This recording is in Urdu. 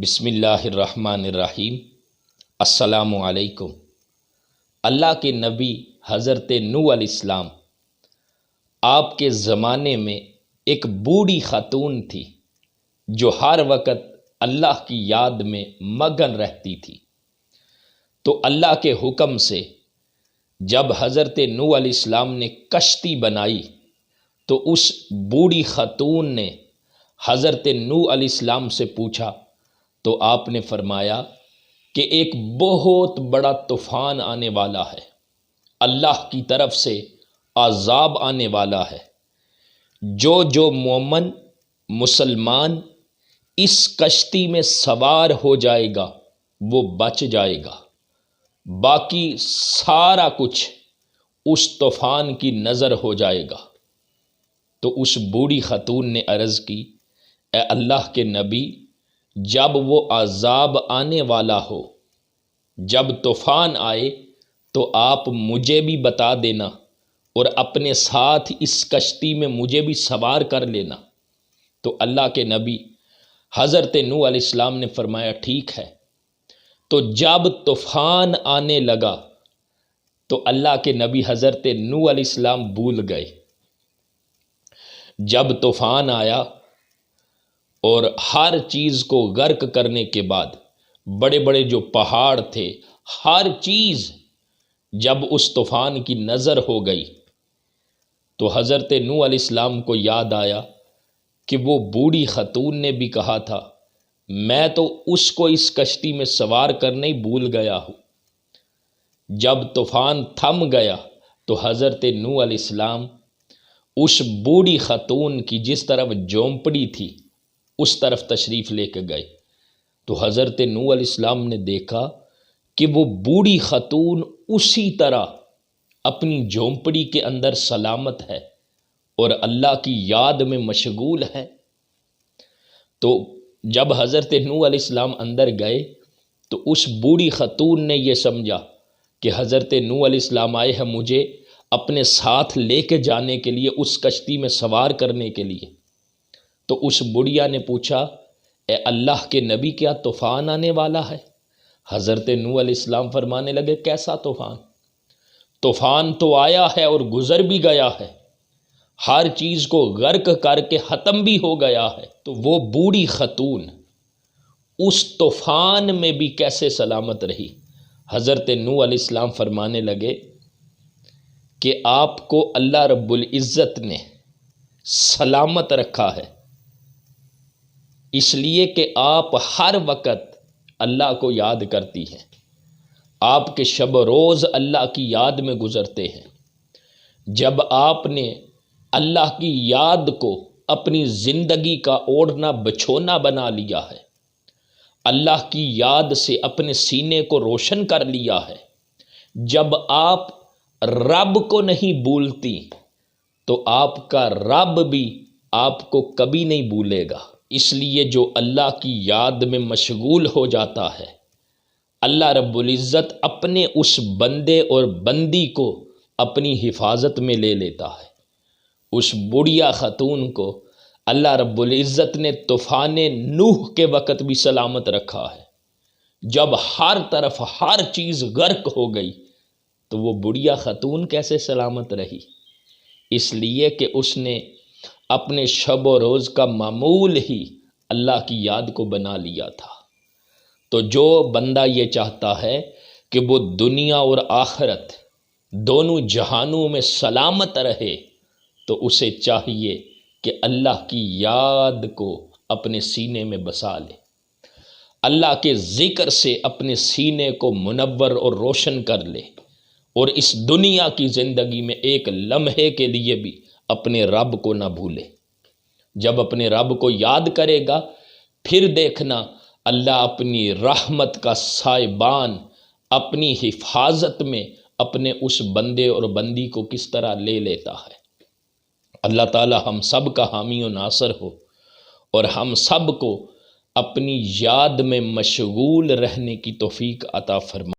بسم اللہ الرحمن الرحیم۔ السلام علیکم۔ اللہ کے نبی حضرت نوح علیہ السلام، آپ کے زمانے میں ایک بوڑھی خاتون تھی جو ہر وقت اللہ کی یاد میں مگن رہتی تھی۔ تو اللہ کے حکم سے جب حضرت نوح علیہ السلام نے کشتی بنائی تو اس بوڑھی خاتون نے حضرت نوح علیہ السلام سے پوچھا تو آپ نے فرمایا کہ ایک بہت بڑا طوفان آنے والا ہے، اللہ کی طرف سے عذاب آنے والا ہے۔ جو مومن مسلمان اس کشتی میں سوار ہو جائے گا وہ بچ جائے گا، باقی سارا کچھ اس طوفان کی نظر ہو جائے گا۔ تو اس بوڑھی خاتون نے عرض کی، اے اللہ کے نبی، جب وہ عذاب آنے والا ہو، جب طوفان آئے تو آپ مجھے بھی بتا دینا اور اپنے ساتھ اس کشتی میں مجھے بھی سوار کر لینا۔ تو اللہ کے نبی حضرت نوح علیہ السلام نے فرمایا ٹھیک ہے۔ تو جب طوفان آنے لگا تو اللہ کے نبی حضرت نوح علیہ السلام بھول گئے۔ جب طوفان آیا اور ہر چیز کو غرق کرنے کے بعد بڑے بڑے جو پہاڑ تھے، ہر چیز جب اس طوفان کی نظر ہو گئی تو حضرت نوح علیہ السلام کو یاد آیا کہ وہ بوڑھی خاتون نے بھی کہا تھا، میں تو اس کو اس کشتی میں سوار کرنے ہی بھول گیا ہوں۔ جب طوفان تھم گیا تو حضرت نوح علیہ السلام اس بوڑھی خاتون کی جس طرف جھونپڑی تھی اس طرف تشریف لے کے گئے۔ تو حضرت نوح علیہ السلام نے دیکھا کہ وہ بوڑھی خاتون اسی طرح اپنی جھونپڑی کے اندر سلامت ہے اور اللہ کی یاد میں مشغول ہے۔ تو جب حضرت نوح علیہ السلام اندر گئے تو اس بوڑھی خاتون نے یہ سمجھا کہ حضرت نوح علیہ السلام آئے ہیں مجھے اپنے ساتھ لے کے جانے کے لیے، اس کشتی میں سوار کرنے کے لیے۔ تو اس بڑھیا نے پوچھا، اے اللہ کے نبی، کیا طوفان آنے والا ہے؟ حضرت نوح علیہ السلام فرمانے لگے، کیسا طوفان؟ طوفان تو آیا ہے اور گزر بھی گیا ہے، ہر چیز کو غرق کر کے ختم بھی ہو گیا ہے۔ تو وہ بوڑھی خاتون اس طوفان میں بھی کیسے سلامت رہی؟ حضرت نوح علیہ السلام فرمانے لگے کہ آپ کو اللہ رب العزت نے سلامت رکھا ہے اس لیے کہ آپ ہر وقت اللہ کو یاد کرتی ہیں، آپ کے شب و روز اللہ کی یاد میں گزرتے ہیں۔ جب آپ نے اللہ کی یاد کو اپنی زندگی کا اوڑھنا بچھونا بنا لیا ہے، اللہ کی یاد سے اپنے سینے کو روشن کر لیا ہے، جب آپ رب کو نہیں بھولتی تو آپ کا رب بھی آپ کو کبھی نہیں بھولے گا۔ اس لیے جو اللہ کی یاد میں مشغول ہو جاتا ہے، اللہ رب العزت اپنے اس بندے اور بندی کو اپنی حفاظت میں لے لیتا ہے۔ اس بڑھیا خاتون کو اللہ رب العزت نے طوفان نوح کے وقت بھی سلامت رکھا ہے۔ جب ہر طرف ہر چیز غرق ہو گئی تو وہ بڑھیا خاتون کیسے سلامت رہی؟ اس لیے کہ اس نے اپنے شب و روز کا معمول ہی اللہ کی یاد کو بنا لیا تھا۔ تو جو بندہ یہ چاہتا ہے کہ وہ دنیا اور آخرت دونوں جہانوں میں سلامت رہے تو اسے چاہیے کہ اللہ کی یاد کو اپنے سینے میں بسا لے، اللہ کے ذکر سے اپنے سینے کو منور اور روشن کر لے، اور اس دنیا کی زندگی میں ایک لمحے کے لیے بھی اپنے رب کو نہ بھولے۔ جب اپنے رب کو یاد کرے گا پھر دیکھنا اللہ اپنی رحمت کا سائبان اپنی حفاظت میں اپنے اس بندے اور بندی کو کس طرح لے لیتا ہے۔ اللہ تعالی ہم سب کا حامی و ناصر ہو اور ہم سب کو اپنی یاد میں مشغول رہنے کی توفیق عطا فرمائے۔